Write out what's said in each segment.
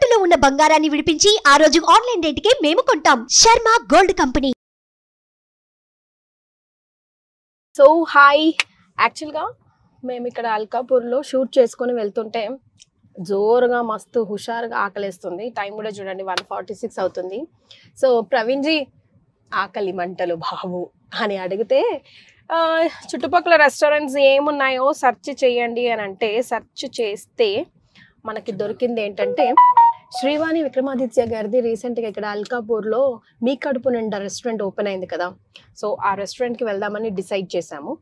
తాకట్టులో ఉన్న బంగారాన్ని విడిపించి ఆ రోజు ఆన్లైన్ రేటుకే మేము కొంటాం. Sharma gold company. So hi, యాక్చువల్గా మేము ఇక్కడ అల్కాపూర్లో షూట్ చేసుకొని వెళ్తుంటే జోరుగా మస్తు హుషారుగా ఆకలేస్తుంది. టైం కూడా చూడండి 1:46 అవుతుంది. సో ప్రవీణ్ జీ ఆకలి మంటలు బాబు అని అడిగితే చుట్టుపక్కల రెస్టారెంట్స్ ఏమున్నాయో సెర్చ్ చేయండి అని అంటే సెర్చ్ చేస్తే మనకి దొరికింది ఏంటంటే శ్రీవాణి విక్రమాదిత్య గారిది రీసెంట్గా ఇక్కడ అల్కాపూర్లో మీ కడుపు నిండా రెస్టారెంట్ ఓపెన్ అయింది కదా. సో ఆ రెస్టారెంట్కి వెళ్దామని డిసైడ్ చేశాము.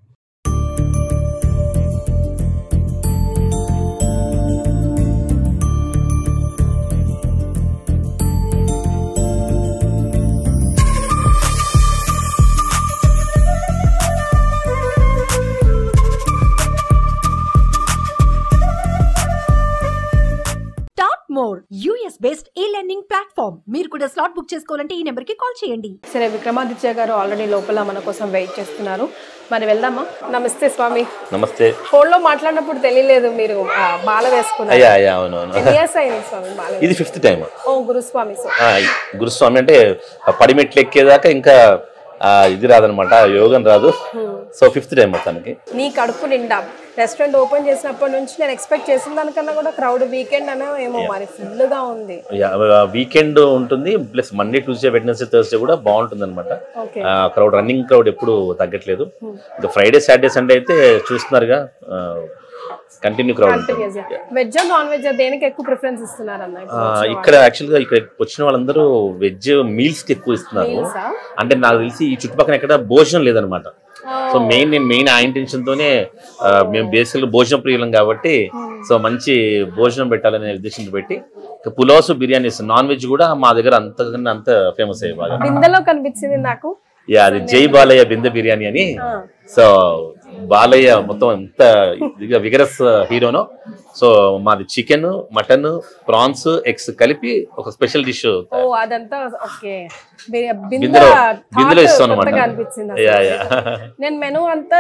More US based e-learning platform. మీరు కూడా స్లాట్ బుక్ చేసుకోవాలంటే ఈ నెంబర్ కి కాల్ చేయండి. సరే, విక్రమాదిత్య గారు ఆల్రెడీ లోపల మన కోసం వెయిట్ చేస్తున్నారు. మరి వెళ్దామా? నమస్తే స్వామి. నమస్తే. ఫోన్ లో మాట్లాడినప్పుడు తెలియలేదు మీరు బాల వేసుకున్నారు. ఇది 5th టైం. ఓ గురుస్వామి. గురుస్వామి అంటే పడిమెట్లు ఎక్కేదాకా ఇంకా ఇది రాదనమాట, యోగం రాదు. సో 5th టైం మొత్తానికి. నీ కడుపు నిండా రెస్టారెంట్ ఓపెన్ చేసినప్పటి నుంచి నేను ఎక్స్పెక్ట్ చేసిన దానికన్నా కూడా క్రౌడ్ వీకెండ్ అనే ఏమో మరి ఫుల్ గా ఉంది. వీకెండ్ ఉంటుంది, plus Monday, Tuesday, Wednesday, Thursday కూడా బాగుంటుంది అనమాట. క్రౌడ్, రన్నింగ్ క్రౌడ్ ఎప్పుడు తగ్గట్లేదు. ఇంకా ఫ్రైడే, సాటర్డే, సండే అయితే చూస్తున్నారుగా కంటిన్యూ క్రౌడ్ ఉంటుంది. వెజ్ నాన్ వెజ్ దేనికి ఎక్కువ ప్రిఫరెన్స్ ఇస్తున్నారు అన్న? ఇక్కడ యాక్చువల్ గా ఇక్కడ వచ్చిన వాళ్ళందరూ వెజ్ మీల్స్ కి ఎక్కువ ఇస్తున్నారు. అంటే నాకు తెలిసి ఈ చుట్టుపక్కల ఎక్కడ భోజనం లేదనమాట. సో మెయిన్ ఆ ఇంటెన్షన్ తోనే మేము బేసికల్ భోజనం ప్రియులం కాబట్టి సో మంచి భోజనం పెట్టాలనే ఉద్దేశంతో పెట్టి పులావ్స్, బిర్యానీస్, నాన్ వెజ్ కూడా మా దగ్గర అంతకన్నా అంత ఫేమస్ అయ్యే బాగా. బిందెలో కనిపించింది నాకు. అది జై బాలయ్య బిందె బిర్యానీ అని. సో బాలయ్య మొత్తం ఎంత విగరస్ హీరోనో. సో మాది చికెన్, మటన్, ప్రాన్స్, ఎగ్స్ కలిపి ఒక స్పెషల్ డిష్ బిందెలో ఇస్తాం అనమాట. నేను మెనూ అంతా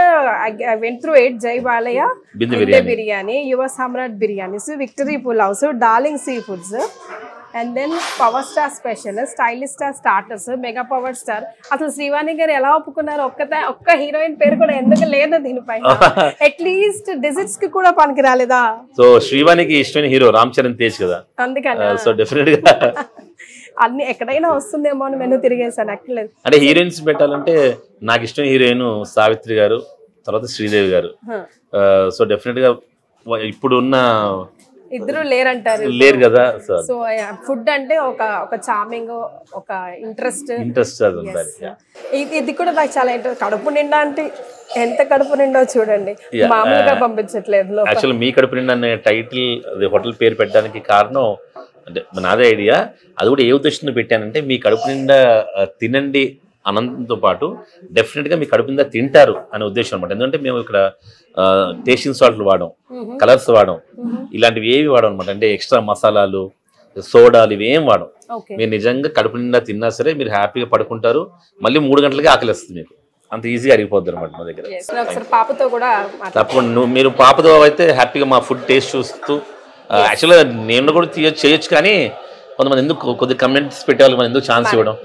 వెంట్ త్రూ ఇట్. జై బాలయ్య బిందె biryani, Yuva Samrat biryanis, victory pulaos, darling sea foods, and then power star special, stylish star starters, mega power star. అసలు శ్రీవాణి గారు ఎలా ఒప్పుకున్నారు? ఒక్క హీరోయిన్ పేరు కూడా ఎందుకు లేదు దీనిపైన? అట్లీస్ట్ డిజిట్స్ కి కూడా పనికి రాలేదా? సో శ్రీవాణికి ఇష్టమైన హీరో రామ్ చరణ్ తేజ్ కదా, అందుకని సో డెఫినెట్ గా అన్ని ఎక్కడైనా వస్తుందేమో అని మెనూ తిరిగేసాను. అక్కర్లేదు అంటే హీరోయిన్స్ పెట్టాలంటే నాకు ఇష్టమైన హీరోయిన్ సావిత్రి గారు, తర్వాత శ్రీదేవి గారు. సో డెఫినెట్ గా ఇప్పుడు ఉన్న ఇద్దరు లేరు కదా. సో ఫుడ్ అంటే ఒక చార్మింగ్, ఒక ఇంట్రెస్ట్. ఇది కూడా నాకు చాలా ఇంట్రెస్ట్. కడుపు నిండా అంటే ఎంత కడుపు నిండో చూడండి, మామూలుగా పంపించట్లేదు. యాక్చువల్ మీ కడుపు నిండా అనే టైటిల్ హోటల్ పేరు పెట్టడానికి కారణం అంటే నాదే ఐడియా. అది కూడా ఏ ఉద్దేశంతో పెట్టానంటే మీ కడుపు నిండా తినండి అనంతంతో పాటు డెఫినెట్ గా మీ కడుపు నిండా తింటారు అనే ఉద్దేశం అనమాట. ఎందుకంటే మేము ఇక్కడ టేస్టింగ్ సాల్ట్లు వాడడం, కలర్స్ వాడడం, ఇలాంటివి ఏవి వాడడం అనమాట. అంటే ఎక్స్ట్రా మసాలాలు, సోడాలు ఇవి ఏం వాడడం. మీరు నిజంగా కడుపు నిండా తిన్నా సరే మీరు హ్యాపీగా పడుకుంటారు. మళ్ళీ 3 గంటలకి ఆకలిస్తుంది మీకు, అంత ఈజీగా అరిగిపోద్ది అనమాట మా దగ్గర. తప్పకుండా మీరు పాపతో అయితే హ్యాపీగా మా ఫుడ్ టేస్ట్ చూస్తూ, యాక్చువల్గా నేను కూడా చేయొచ్చు కానీ కొంతమంది ఎందుకు కొద్దిగా కమెంట్స్ పెట్టేవాళ్ళు మనం ఎందుకు ఛాన్స్ ఇవ్వడం.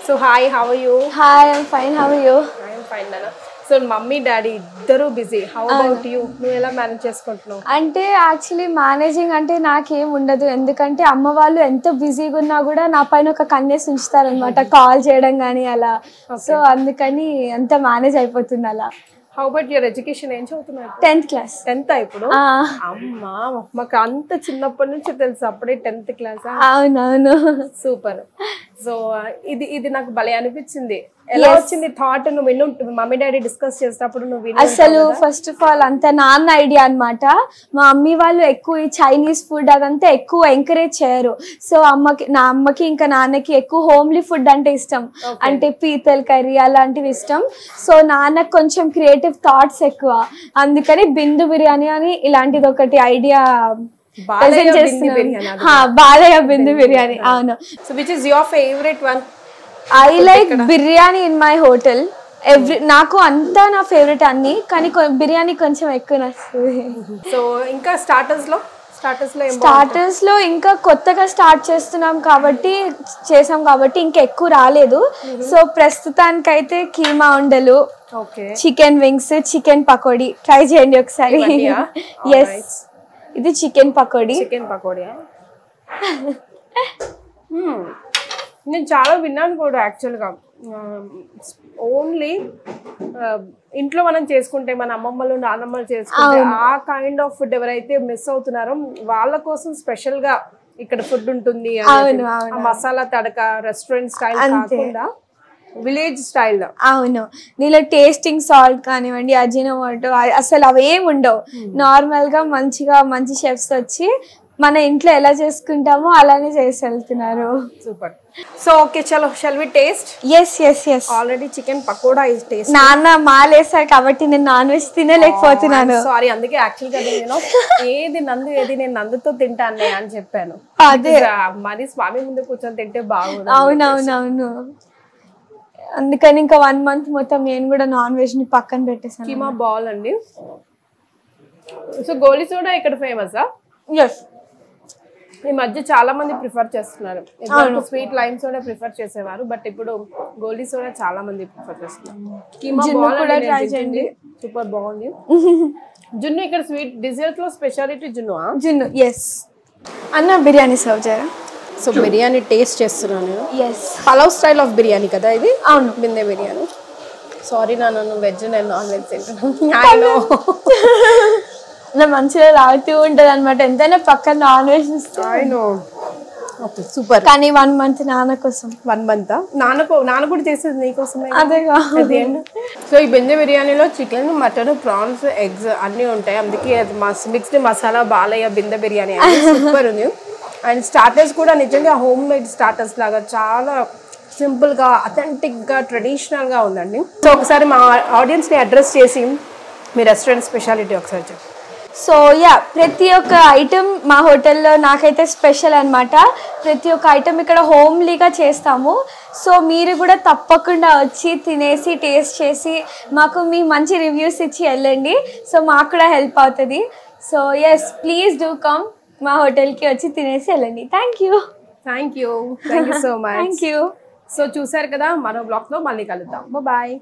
So hi, how are you? Hi, I'm fine. How are you? I'm fine, Nana. So mummy daddy ఇద్దరు బిజీ. How about you? నువ్వు ఎలా మేనేజ్ చేసుకుంటున్నావు? అంటే యాక్చువల్లీ మేనేజింగ్ అంటే నాకేం ఉండదు, ఎందుకంటే అమ్మ వాళ్ళు ఎంత బిజీగా ఉన్నా కూడా నా పైన ఒక కన్నేసి ఉంచుతారనమాట, కాల్ చేయడం కానీ అలా. సో అందుకని అంత మేనేజ్ అయిపోతుంది అలా. How about your education? ఏం చదువుతున్నారు? 10th class. 10th ఇప్పుడు? అమ్మా, మాకు అంత చిన్నప్పటి నుంచి తెలుసు, అప్పుడే 10th క్లాస్. అవునవును, సూపర్. సో ఇది నాకు భలే అనిపించింది. ఎలా వచ్చింది థాట్? నువ్వు మమ్మీ డాడీ డిస్కస్ చేసేటప్పుడు నువ్వు అసలు ఫస్ట్ ఆఫ్ ఆల్ అంత నాన్న ఐడియా అన్నమాట. మా మమ్మీ వాళ్ళు ఎక్కువ ఈ చైనీస్ ఫుడ్ అదంతా ఎక్కువ ఎంకరేజ్ చేయరు. సో నా అమ్మకి ఇంకా నాన్నకి ఎక్కువ హోమ్లీ ఫుడ్ అంటే ఇష్టం, అంటే పీతల్ కర్రీ అలాంటివి ఇష్టం. సో నాన్నకు కొంచెం క్రియేటివ్ థాట్స్ ఎక్కువ, అందుకని బిందు బిర్యానీ అని ఇలాంటిది ఒకటి ఐడియా బాలయ్య present బింది చేస్తున్నాం. బిర్యానీ అది హా, బాలయ్య బిందు బిర్యానీ. అవును. So which is your favourite one? I like biryani in my hotel. నాకు అంతా నా ఫేవరెట్ అన్ని, కానీ బిర్యానీ కొంచెం ఎక్కువ నచ్చుతుంది. సో ఇంకా స్టార్టర్స్ లో స్టార్టర్స్ లో ఇంకా కొత్తగా స్టార్ట్ చేసాం కాబట్టి ఇంకా ఎక్కువ రాలేదు. సో ప్రస్తుతానికైతే కీమా ఉండలు, okay, chicken wings, chicken pakodi try చేయండి ఒకసారి. ఎస్, ఇది చికెన్ పకోడీ. నేను చాలా విన్నాను కూడా యాక్చువల్గా. ఓన్లీ ఇంట్లో మనం చేసుకుంటే, మన అమ్మమ్మలు నాన్నమ్మలు చేసుకుంటే ఆ కైండ్ ఆఫ్ ఫుడ్ ఎవరైతే మిస్ అవుతున్నారో వాళ్ళ కోసం స్పెషల్ గా ఇక్కడ ఫుడ్ ఉంటుంది. మసాలా తడక రెస్టారెంట్ స్టైల్ కాకుండా విలేజ్ స్టైల్. అవును, దీనిలో టేస్టింగ్ సాల్ట్ కానివ్వండి, అజినోమోటో అసలు అవేం ఉండవు. నార్మల్ గా మంచి షెఫ్స్ వచ్చి మన ఇంట్లో ఎలా చేసుకుంటామో అలానే చేసి వెళ్తున్నారు. సూపర్. సో ఓకే, చలో shall we taste? Yes. Already chicken pakoda is taste. నాన్న మాలేసారు కాబట్టి నేను నాన్ వెజ్ తినలేకపోతున్నాను. సారీ, అందుకే యాక్చువల్గా ఏది నేను నందుతో తింటాను అని చెప్పాను. అదే మరి స్వామి ముందు కూర్చొని తింటే బాగుంది. అవునవునవును, అందుకని ఇంకా 1 month మొత్తం నేను కూడా నాన్ వెజ్ ని పక్కన పెట్టేసాను. కీమా బాల్ అండి. సో గోలీ సోడా ఇక్కడ ఫేమసా? ఎస్, ఈ మధ్య చాలా మంది ప్రిఫర్ చేస్తున్నారు. స్వీట్ లైమ్ సోడా ప్రిఫర్ చేసేవారు, బట్ ఇప్పుడు గోలీ సోడా చాలా మంది ప్రిఫర్ చేస్తున్నారు. కీమా బాల్ కూడా ట్రై చేయండి, సూపర్ బాగుంది. జున్ను ఇక్కడ స్వీట్ డిజర్ట్ లో స్పెషాలిటీ జున్ను. ఎస్ అన్న, బిర్యానీ సర్వ్ చేయరా? సో బిర్యానీ టేస్ట్ చేస్తున్నాను నేను. Yes, pulao style of biryani కదా ఇది? అవును, బిందె బిర్యానీ. సారీ నన్ను వెజ్, నేను నాన్ వెజ్ తింటాను. మంచిగా లాగుతూ ఉంటది అనమాట, ఎంతైనా పక్కన నాన్ వెజ్ సూపర్. కానీ 1 month నాన్న కోసం. 1 month నాన్న కూడా చేసేది నీకోసమే. అదేగా. సో ఈ బిందె బిర్యానీలో చికెన్, మటన్, ప్రాన్స్, ఎగ్స్ అన్నీ ఉంటాయి. అందుకే మిక్స్డ్ మసాలా బాలయ్య బిందె బిర్యానీ సూపర్ ఉంది. అండ్ స్టార్టర్స్ కూడా నిజంగా హోమ్ మేడ్ స్టార్టర్స్ లాగా చాలా సింపుల్గా, అథెంటిక్గా, ట్రెడిషనల్గా ఉందండి. సో ఒకసారి మా ఆడియన్స్ని అడ్రస్ చేసి మీ రెస్టారెంట్ స్పెషాలిటీ ఒకసారి చెప్పండి. సో ప్రతి ఒక్క ఐటెం మా హోటల్లో నాకైతే స్పెషల్ అనమాట. ప్రతి ఒక్క ఐటెం ఇక్కడ హోమ్లీగా చేస్తాము. సో మీరు కూడా తప్పకుండా వచ్చి తినేసి టేస్ట్ చేసి మాకు మీ మంచి రివ్యూస్ ఇచ్చి వెళ్ళండి. సో మాకు కూడా హెల్ప్ అవుతుంది. So yes, please do come, మా హోటల్కి వచ్చి తినేసి వెళ్ళండి. Thank you so much. Thank you. So చూసారు కదా, మరో బ్లాగ్లో మళ్ళీ కలుద్దాం. బాయ్.